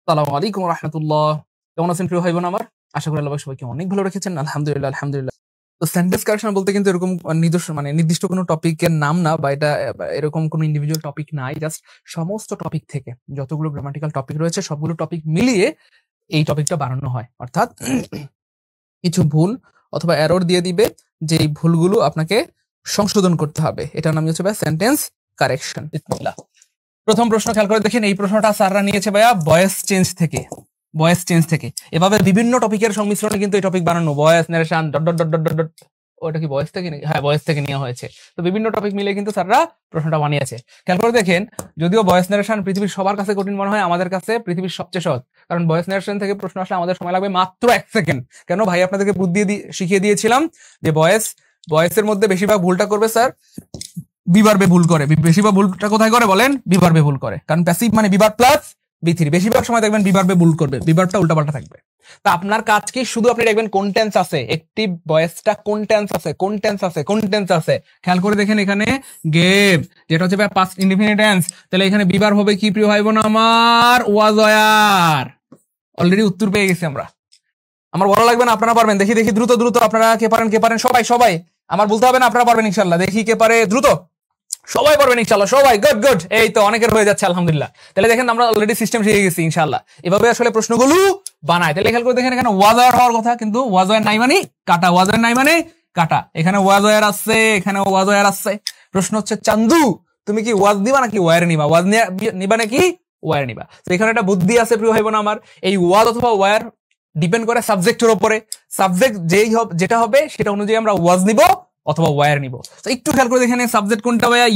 আসসালামু আলাইকুম রাহমাতুল্লাহ। কেমন আছেন প্রিয় ভাই বোন আমার? আশা করি আল্লাহ সবাইকে অনেক ভালো রেখেছেন। আলহামদুলিল্লাহ, আলহামদুলিল্লাহ। তো সেন্টেন্স কারেকশন বলতে কিন্তু এরকম নির্দিষ্ট কোনো টপিকের নাম না, বা এটা এরকম কোনো ইন্ডিভিজুয়াল টপিক নাই। জাস্ট সমস্ত টপিক থেকে যতগুলো গ্রামাটিক্যাল টপিক রয়েছে সবগুলো টপিক মিলিয়ে এই টপিকটা বানানো হয়। অর্থাৎ কিছু ভুল অথবা এরর দিয়ে দিবে, যে এই ভুলগুলো আপনাকে সংশোধন করতে হবে। এটার নাম হচ্ছে ভাই সেন্টেন্স কারেকশন। বিসমিল্লাহ। প্রথম প্রশ্ন খেয়াল করে দেখেন, এই প্রশ্নটা স্যাররা নিয়েছে ভাইয়া ভয়েস চেঞ্জ থেকে। ভয়েস চেঞ্জ থেকে এভাবে বিভিন্ন টপিকের সংমিশ্রণে কিন্তু এই টপিক বানানো, voice narration dot dot dot dot dot. ওটা কি ভয়েস থেকে? হ্যাঁ, ভয়েস থেকে নেওয়া হয়েছে। তো বিভিন্ন টপিক মিলে কিন্তু স্যাররা প্রশ্নটা বানিয়েছে। খেয়াল করে দেখেন, যদিও ভয়েস নারেশন পৃথিবীর সবার কাছে কঠিন মনে হয়, আমাদের কাছে পৃথিবীর সবচেয়ে সহজ। কারণ ভয়েস নারেশন থেকে প্রশ্ন আসলে আমাদের সময় লাগবে মাত্র 1 সেকেন্ড। কেন ভাই? আপনাদেরকে বুদ্ধি শিখিয়ে দিয়েছিলাম যে ভয়েসের মধ্যে বেশিরভাগ ভুলটা করবে স্যার বিভার্বে ভুল করে। বেশিরভাগ ভুলটা কোথায় করে বলেন? বিভার্বে ভুল করে। কারণ প্যাসিভ মানে বিভার্ব প্লাস বি3, বেশিরভাগ সময় দেখবেন বিভার্বে ভুল করবে, বিভার্বটা উল্টাপাল্টা থাকবে। তা আপনার কাজ কি? শুধু আপনি দেখবেন কোন টেন্স আছে, অ্যাক্টিভ ভয়েসটা কোন টেন্স আছে, কোন টেন্স আছে, কোন টেন্স আছে। খেয়াল করে দেখেন এখানে গেভ, যেটা হচ্ছে পাস্ট ইনডিফিনিট টেন্স, তাহলে এখানে বিভার্ব হবে কি প্রিয় ভাই বোন আমার? Was were. অলরেডি উত্তর পেয়ে গেছি আমরা। আমার বলা লাগবে না, আপনারা পারবেন। দেখি দেখি দ্রুত দ্রুত, আপনারা কে পারেন কে পারেন? সবাই সবাই, আমার বলতে হবে না, আপনারা পারবেন ইনশাআল্লাহ। দেখি কে পারে দ্রুত। সবাই পারবেন ইনশাআল্লাহ, সবাই। গুড গুড, এই তো অনেকের হয়ে যাচ্ছে আলহামদুলিল্লাহ। তাহলে দেখেন আমরা অলরেডি সিস্টেম শিখে গেছি ইনশাআল্লাহ। এভাবে আসলে প্রশ্নগুলো বানায়। তাহলে খেয়াল করে দেখেন, এখানে ওয়াজ ওয়ার হওয়ার কথা, কিন্তু ওয়াজ ওয়ার নাই মানে কাটা, ওয়াজ ওয়ার নাই মানে কাটা। এখানে ওয়াজ ওয়ার আছে, এখানে ওয়াজ ওয়ার আছে। প্রশ্ন হচ্ছে চান্দু, তুমি কি ওয়াজ নিবা নাকি ওয়ার নিবা? ওয়াজ নিবা নাকি ওয়ার নিবা? তো এখানে একটা বুদ্ধি আছে প্রিয় ভাই বোন আমার। এই ওয়াজ অথবা ওয়ার ডিপেন্ড করে সাবজেক্টের উপরে। সাবজেক্ট যেটা হবে সেটা অনুযায়ী আমরা ওয়াজ নিব অথবা ওয়ার নিব। তো একটু খেয়াল করে দেখেন, সাবজেক্ট কোনটা ভাইয়া?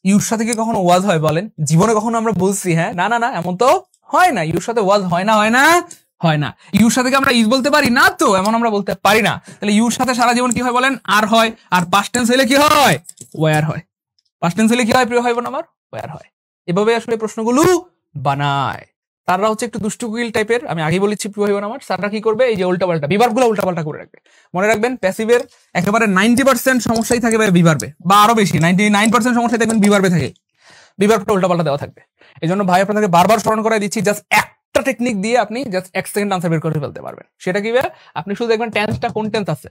ইউর সাথে কি কখনো ওয়াজ হয় বলেন? জীবনে কখনো আমরা বলছি? হ্যাঁ, না না না, এমন তো হয় না। ইউর সাথে ওয়াজ হয় না, হয় না, হয় না। ইউর সাথে কি আমরা ইজ বলতে পারি? না তো, এমন আমরা বলতে পারি না। তাহলে ইউর সাথে সারা জীবন কি হয় বলেন? আর হয়। আর পাস্ট টেন্স হলে কি হয়? ওয়ার হয়। পাস্ট টেন্স হলে কি হয় প্রিয় ভাই বোন আমার? ওয়ার হয়। এভাবে আসলে প্রশ্নগুলো বানায়। তারা হচ্ছে একটু দুষ্টুকুইল টাইপের, আমি আগে বলেছি প্রিয় ভাই বোন আমার। স্যাররা কি করবে? এই যে উল্টাপাল্টা বিভার্বগুলো উল্টাপাল্টা করে রাখবে। মনে রাখবেন, প্যাসিভের একেবারে 90% সমস্যাই থাকে বিভার্বে, বা আরো বেশি 99% সমস্যাই দেখবেন বিভার্বে থাকে। বিভার্বটা উল্টাপাল্টা দেওয়া থাকবে। এই জন্য ভাই আপনাদেরকে বারবার স্মরণ করাই দিচ্ছি, জাস্ট একটা টেকনিক দিয়ে আপনি জাস্ট 1 সেকেন্ড আনসার বের করে ফেলতে পারবেন। সেটা কি? আপনি শুধু দেখবেন টেন্সটা কোন টেন্স আছে,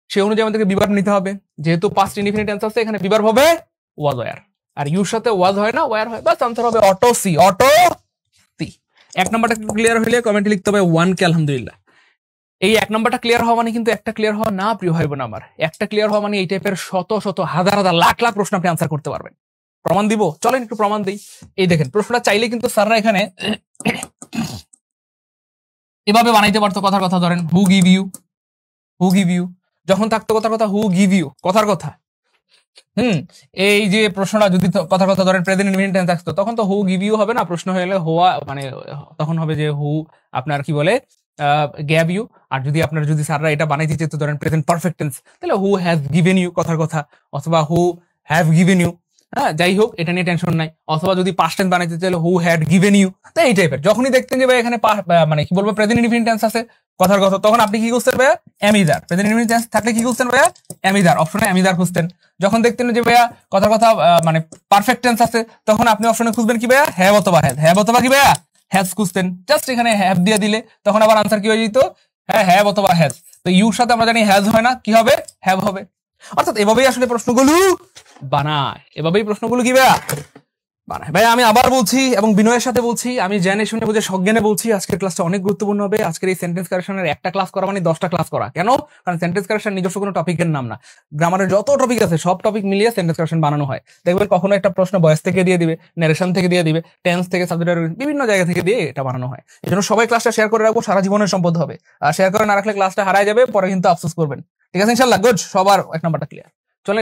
সেই অনুযায়ী আমাদেরকে বিভার্ব নিতে হবে। যেহেতু পাস্ট ইনডিফিনিট টেন্স আছে, এখানে বিভার্ব হবে ওয়াজ ওয়ার। আর ইউর সাথে ওয়াজ হয় না, ওয়ার হয়। বাস আনসার হবে অটো সি, অটো সি। 1 নাম্বারটা ক্লিয়ার হলে কমেন্টে লিখতে হবে 1 কে আলহামদুলিল্লাহ। এই 1 নাম্বারটা ক্লিয়ার হওয়া মানে কিন্তু একটা ক্লিয়ার হওয়া না প্রিয় ভাই বোন আমার। একটা ক্লিয়ার হওয়া মানে এই টাইপের শত শত হাজার হাজার লাখ লাখ প্রশ্ন আপনি আনসার করতে পারবেন। প্রমাণ দিব? চলেন একটু প্রমাণ দিই। এই দেখেন, প্রশ্নটা চাইলে কিন্তু স্যাররা এখানে এভাবে বানাইতে পারতো। কথার কথা ধরেন, who give you, who give you. যখন থাকতো কথার কথা হু গিভ ইউ, কথার কথা। এই যে প্রশ্নটা যদি কথার কথা ধরেন প্রেজেন্ট ইনডিফিনিট টেন্স থাকতো, তখন তো হু গিভ ইউ হবে না, প্রশ্ন হয়ে গেলে হোয়া, মানে তখন হবে যে হু আপনার কি বলে গ্যাভ ইউ। আর যদি আপনার যদি স্যাররা এটা বানাইতে চেত ধরেন প্রেজেন্ট পারফেক্ট টেন্স, তাহলে হু হ্যাজ গিভেন ইউ, কথার কথা, অথবা হু হ্যাভ গিভেন ইউ। হ্যাঁ, যাই হোক, এটা নিয়ে টেনশন নাই। অথবা যদি পাস্ট টেন্স বানাইতে চাইলে হু হ্যাড গিভেন ইউ। তাই এই টাইপের যখনই দেখতেন যে ভাই এখানে মানে কি বলবো প্রেজেন্ট ইনডিফিনিট টেন্স আছে কথার কথা, তখন আপনি কি করছেন ভাইয়া? অ্যামিদার। প্রেজেন্ট ইনডিফিনিট টেন্স থাকলে কি করছেন ভাইয়া? অ্যামিদার, অপশনে অ্যামিদার খুঁজতেন। যখন দেখতেন যে ভাইয়া কথার কথা মানে পারফেক্ট টেন্স আছে, তখন আপনি অপশনে খুঁজবেন কি ভাইয়া? হ্যাভ অথবা হ্যাজ। হ্যাভ অথবা কি ভাইয়া? হ্যাজ খুঁজতেন। জাস্ট এখানে হ্যাভ দিয়ে দিলে তখন আবার আনসার কি হয়ে যেত? হ্যাঁ, হ্যাভ অথবা হ্যাজ। তো ইউর সাথে আমরা জানি হ্যাজ হয় না, কি হবে? হ্যাভ হবে। অর্থাৎ এভাবেই আসলে প্রশ্নগুলো বানায়। এভাবেই প্রশ্নগুলো কি ভাইয়া বানায়। ভাই আমি আবার বলছি এবং বিনয়ের সাথে বলছি, আমি জেনে শুনে বুঝে সজ্ঞানে বলছি, আজকের ক্লাসটা অনেক গুরুত্বপূর্ণ হবে। আজকের এই সেন্টেন্স কারেকশনের একটা ক্লাস করা মানে 10টা ক্লাস করা। কেন? কারণ সেন্টেন্স কারেকশন নিজস্ব কোনো টপিকের নাম না। গ্রামারের যত টপিক আছে সব টপিক মিলিয়ে সেন্টেন্স কারেকশন বানানো হয়। দেখবেন কখনো একটা প্রশ্ন ভয়েস থেকে দিয়ে দিবে, নারেশন থেকে দিয়ে দিবে, টেন্স থেকে, সাবজেক্টের বিভিন্ন জায়গা থেকে দিয়ে এটা বানানো হয়। এই জন্য সবাই ক্লাসটা শেয়ার করে রাখবো, সারা জীবনের সম্পদ হবে। আর শেয়ার করে না রাখলে ক্লাসটা হারায় যাবে, পরে কিন্তু আফসোস করবেন। ঠিক আছে ইনশাআল্লাহ? গুড, সবার 1 নাম্বারটা ক্লিয়ার।